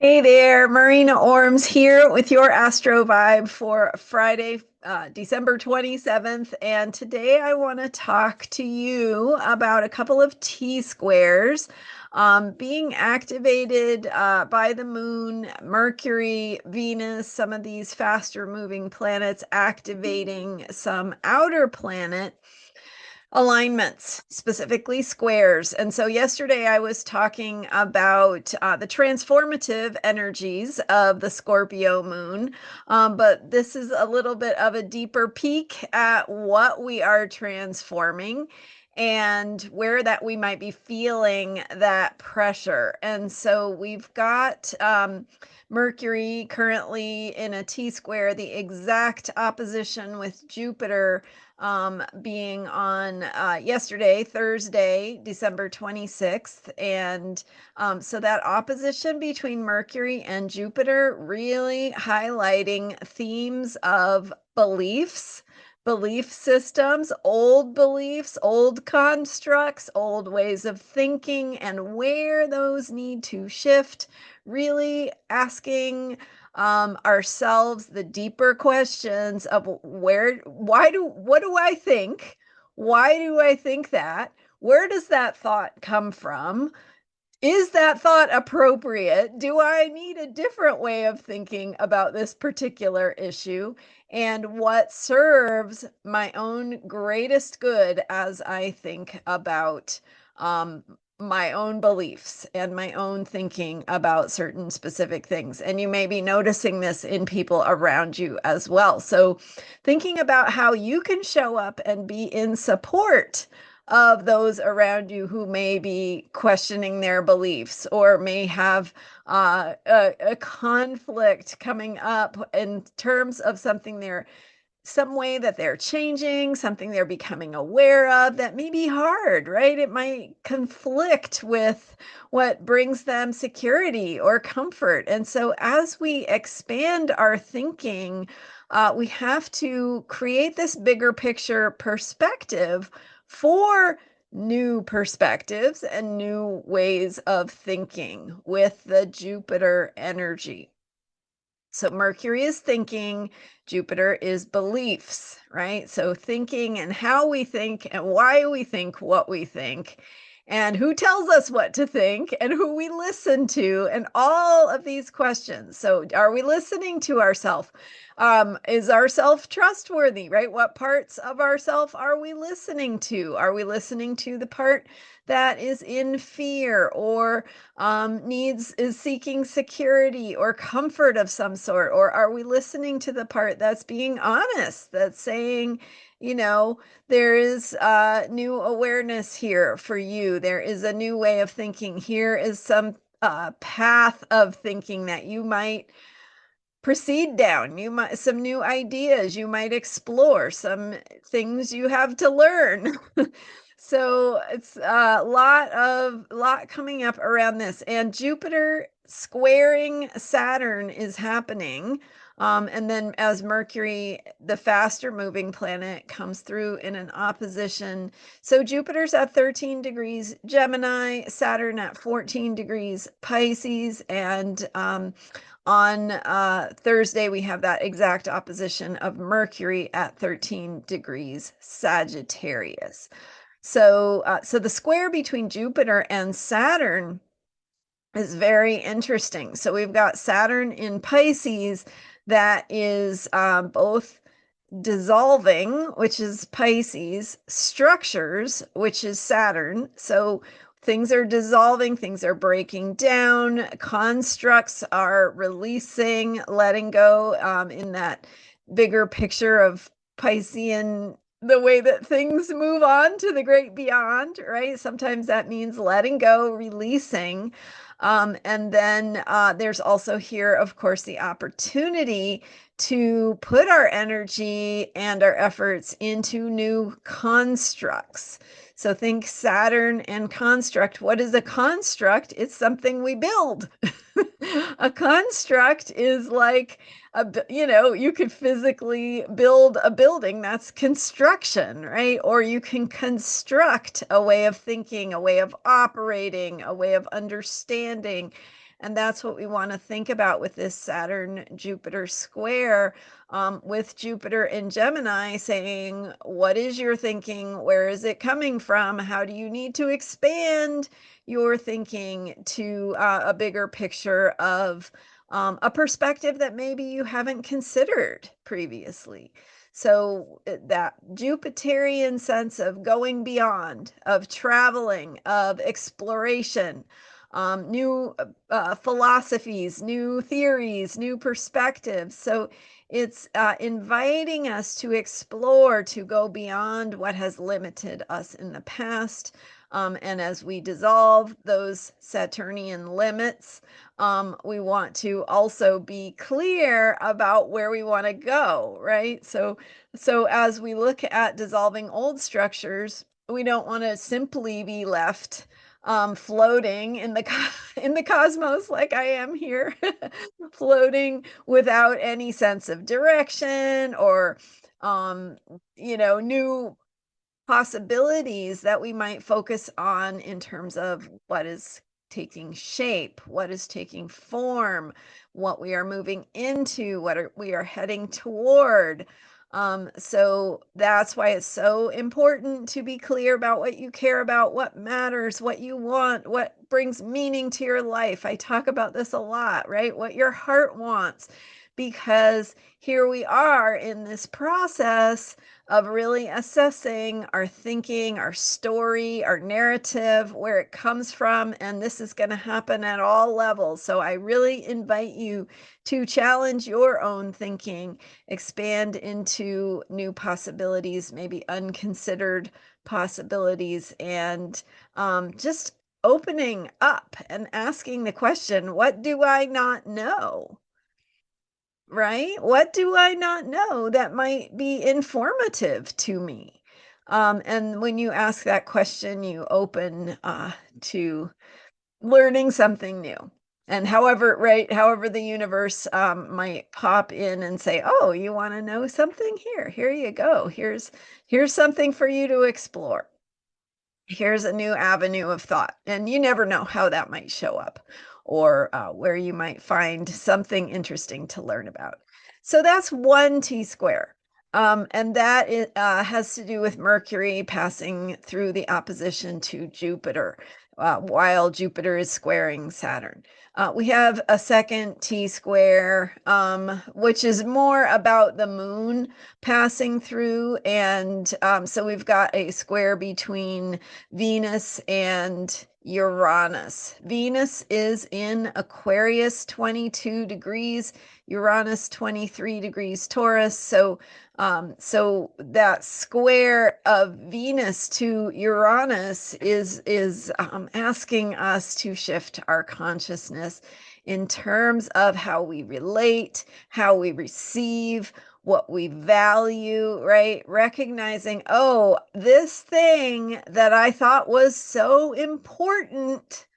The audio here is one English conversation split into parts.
Hey there, Marina Orms here with your Astro Vibe for Friday, December 27th. And today I want to talk to you about a couple of T squares being activated by the moon, Mercury, Venus, some of these faster moving planets activating some outer planet alignments, specifically squares. And so yesterday I was talking about the transformative energies of the Scorpio moon, but this is a little bit of a deeper peek at what we are transforming and where that we might be feeling that pressure. And so we've got Mercury currently in a T square, the exact opposition with Jupiter being on yesterday, Thursday, December 26th. And so that opposition between Mercury and Jupiter really highlighting themes of beliefs, belief systems, old beliefs, old constructs, old ways of thinking, and where those need to shift. Really asking ourselves the deeper questions of what do I think? Why do I think that? Where does that thought come from? Is that thought appropriate? Do I need a different way of thinking about this particular issue? And what serves my own greatest good as I think about um, my own beliefs and my own thinking about certain specific things? And you may be noticing this in people around you as well. So, thinking about how you can show up and be in support of those around you who may be questioning their beliefs or may have a conflict coming up in terms of some way that they're changing, something they're becoming aware of that may be hard, right? It might conflict with what brings them security or comfort. And so as we expand our thinking, we have to create this bigger picture perspective for new perspectives and new ways of thinking with the Jupiter energy. So Mercury is thinking, Jupiter is beliefs, right? So thinking and how we think and why we think what we think and who tells us what to think and who we listen to and all of these questions. So are we listening to ourselves? Is ourself trustworthy, right? What parts of ourself are we listening to? Are we listening to the part that is in fear or is seeking security or comfort of some sort? Or are we listening to the part that's being honest, that's saying, you know, there is new awareness here for you. There is a new way of thinking. Here is some path of thinking that you might proceed down. You might some new ideas you might explore, some things you have to learn. So it's a lot coming up around this, and Jupiter squaring Saturn is happening. And then as Mercury, the faster moving planet, comes through in an opposition. So Jupiter's at 13 degrees Gemini, Saturn at 14 degrees Pisces, and on Thursday, we have that exact opposition of Mercury at 13 degrees Sagittarius. So the square between Jupiter and Saturn is very interesting. So we've got Saturn in Pisces that is both dissolving, which is Pisces, structures, which is Saturn. So things are dissolving, things are breaking down, constructs are releasing, letting go in that bigger picture of Piscean, the way that things move on to the great beyond, right? Sometimes that means letting go, releasing. And then there's also here, of course, the opportunity to put our energy and our efforts into new constructs. So think Saturn and construct. What is a construct? It's something we build. A construct is like you could physically build a building. That's construction, right? Or you can construct a way of thinking, a way of operating, a way of understanding. And that's what we want to think about with this Saturn Jupiter square, with Jupiter in Gemini saying, what is your thinking? Where is it coming from? How do you need to expand your thinking to a bigger picture of a perspective that maybe you haven't considered previously? So that Jupiterian sense of going beyond, of traveling, of exploration, new philosophies, new theories, new perspectives. So it's inviting us to explore, to go beyond what has limited us in the past. And as we dissolve those Saturnian limits, we want to also be clear about where we want to go, right? So as we look at dissolving old structures, we don't want to simply be left floating in the in the cosmos like I am here, floating without any sense of direction or um, new possibilities that we might focus on in terms of what is taking shape, what is taking form, what we are moving into, we are heading toward. So that's why it's so important to be clear about what you care about, what matters, what you want, what brings meaning to your life. I talk about this a lot, right? What your heart wants, because here we are in this process of really assessing our thinking, our story, our narrative, where it comes from. And this is going to happen at all levels. So I really invite you to challenge your own thinking, expand into new possibilities, maybe unconsidered possibilities, and just opening up and asking the question, what do I not know? Right? What do I not know that might be informative to me? And when you ask that question, you open to learning something new. And however the universe might pop in and say, "Oh, you want to know something? Here you go. Here's something for you to explore. Here's a new avenue of thought." And you never know how that might show up or where you might find something interesting to learn about. So that's one T square. And has to do with Mercury passing through the opposition to Jupiter while Jupiter is squaring Saturn. We have a second T square, which is more about the moon passing through. And so we've got a square between Venus and Uranus. Venus is in Aquarius, 22 degrees, Uranus 23 degrees Taurus. So that square of Venus to Uranus is asking us to shift our consciousness in terms of how we relate, how we receive, what we value, right? Recognizing, oh, this thing that I thought was so important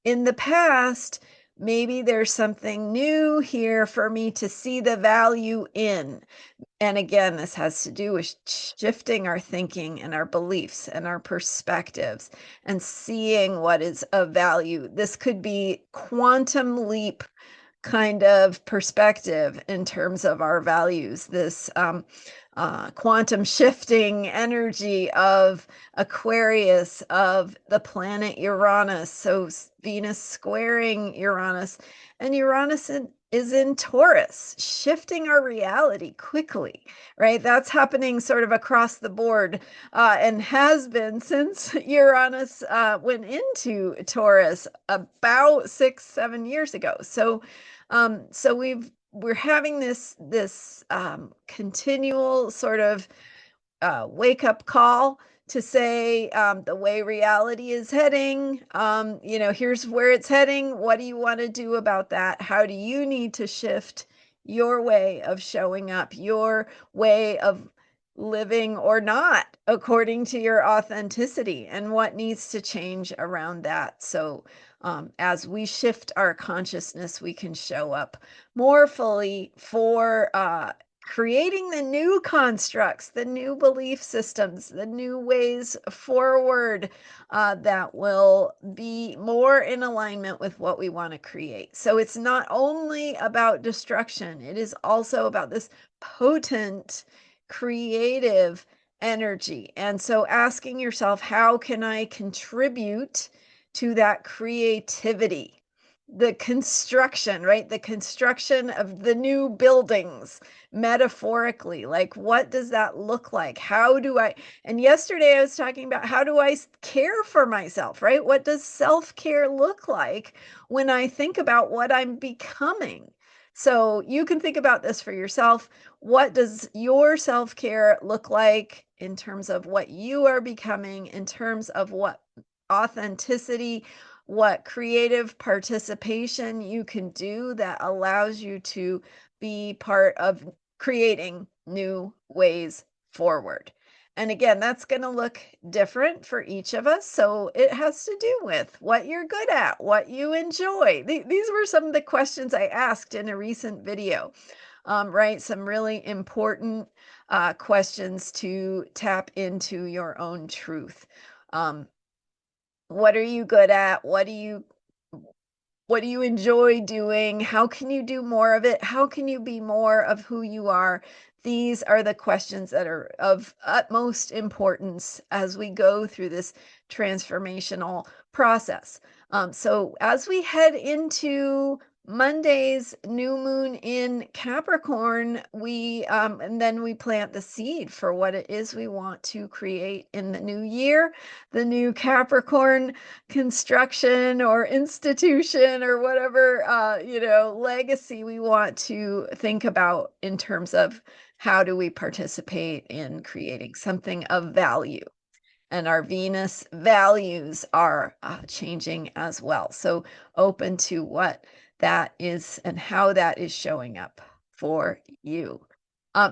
in the past, maybe there's something new here for me to see the value in. And again, this has to do with shifting our thinking and our beliefs and our perspectives and seeing what is of value. This could be quantum leap kind of perspective in terms of our values, this quantum shifting energy of Aquarius, of the planet Uranus. So Venus squaring Uranus, and Uranus is in Taurus, shifting our reality quickly, right? That's happening sort of across the board and has been since Uranus went into Taurus about 6-7 years ago. So we're having this continual sort of wake up call to say the way reality is heading, here's where it's heading. What do you want to do about that? How do you need to shift your way of showing up, your way of living or not according to your authenticity, and what needs to change around that? So as we shift our consciousness, we can show up more fully for creating the new constructs, the new belief systems, the new ways forward that will be more in alignment with what we want to create. So it's not only about destruction, it is also about this potent, creative energy. And so asking yourself, how can I contribute to that creativity? The construction, right? The construction of the new buildings, metaphorically. Like, what does that look like? How do I, and yesterday I was talking about how do I care for myself, right? What does self-care look like when I think about what I'm becoming? So you can think about this for yourself. What does your self-care look like in terms of what you are becoming, in terms of what authenticity, what creative participation you can do that allows you to be part of creating new ways forward. And again, that's going to look different for each of us. So it has to do with what you're good at, what you enjoy. These were some of the questions I asked in a recent video, right? Some really important questions to tap into your own truth. What are you good at? What do you enjoy doing? How can you do more of it? How can you be more of who you are? These are the questions that are of utmost importance as we go through this transformational process. So as we head into Monday's new moon in Capricorn, and then we plant the seed for what it is we want to create in the new year, the new Capricorn construction or institution or whatever, legacy we want to think about in terms of how do we participate in creating something of value. And our Venus values are changing as well. So open to what that is and how that is showing up for you.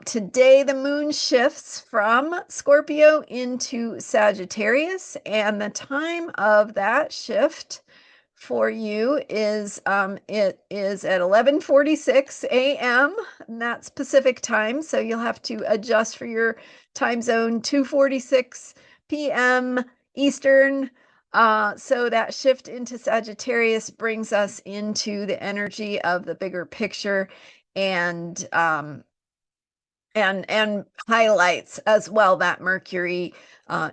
Today, the moon shifts from Scorpio into Sagittarius, and the time of that shift for you is it is at 11:46 a.m. and that's Pacific time. So you'll have to adjust for your time zone, 2:46 p.m. Eastern. So that shift into Sagittarius brings us into the energy of the bigger picture and highlights as well that Mercury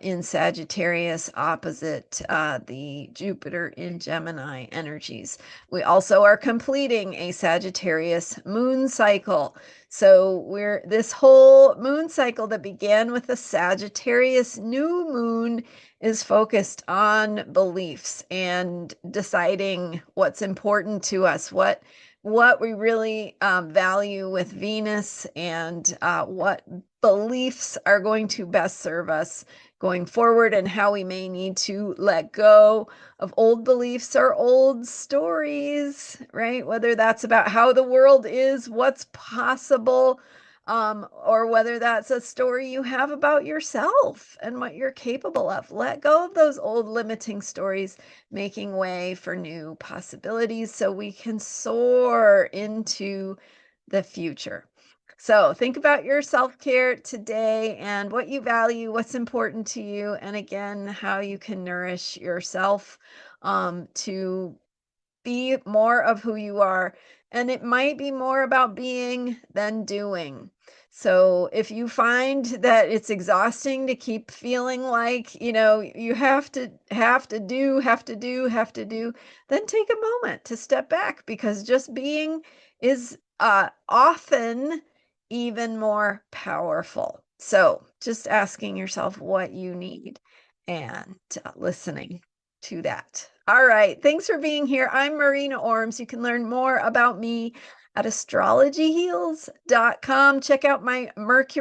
in Sagittarius opposite the Jupiter in Gemini energies. We also are completing a Sagittarius moon cycle. So this whole moon cycle that began with the Sagittarius new moon is focused on beliefs and deciding what's important to us, what we really value with Venus, and what beliefs are going to best serve us going forward, and how we may need to let go of old beliefs or old stories, right? Whether that's about how the world is, what's possible, or whether that's a story you have about yourself and what you're capable of. Let go of those old limiting stories, making way for new possibilities so we can soar into the future. So think about your self-care today and what you value, what's important to you, and again, how you can nourish yourself to be more of who you are. And it might be more about being than doing. So if you find that it's exhausting to keep feeling like, you have to do, then take a moment to step back, because just being is often even more powerful. So just asking yourself what you need and listening to that. All right. Thanks for being here. I'm Marina Orms. You can learn more about me at astrologyheals.com. Check out my Mars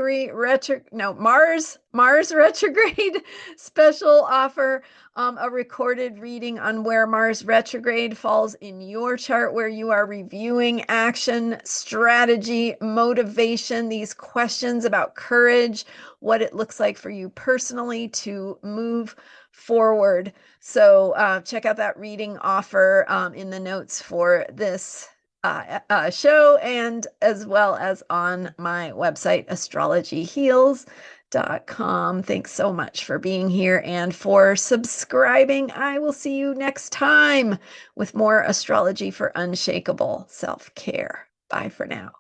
retrograde special offer, a recorded reading on where Mars retrograde falls in your chart, where you are reviewing action, strategy, motivation, these questions about courage, what it looks like for you personally to move forward. So check out that reading offer in the notes for this show, and as well as on my website, astrologyheals.com. Thanks so much for being here and for subscribing. I will see you next time with more astrology for unshakable self-care. Bye for now.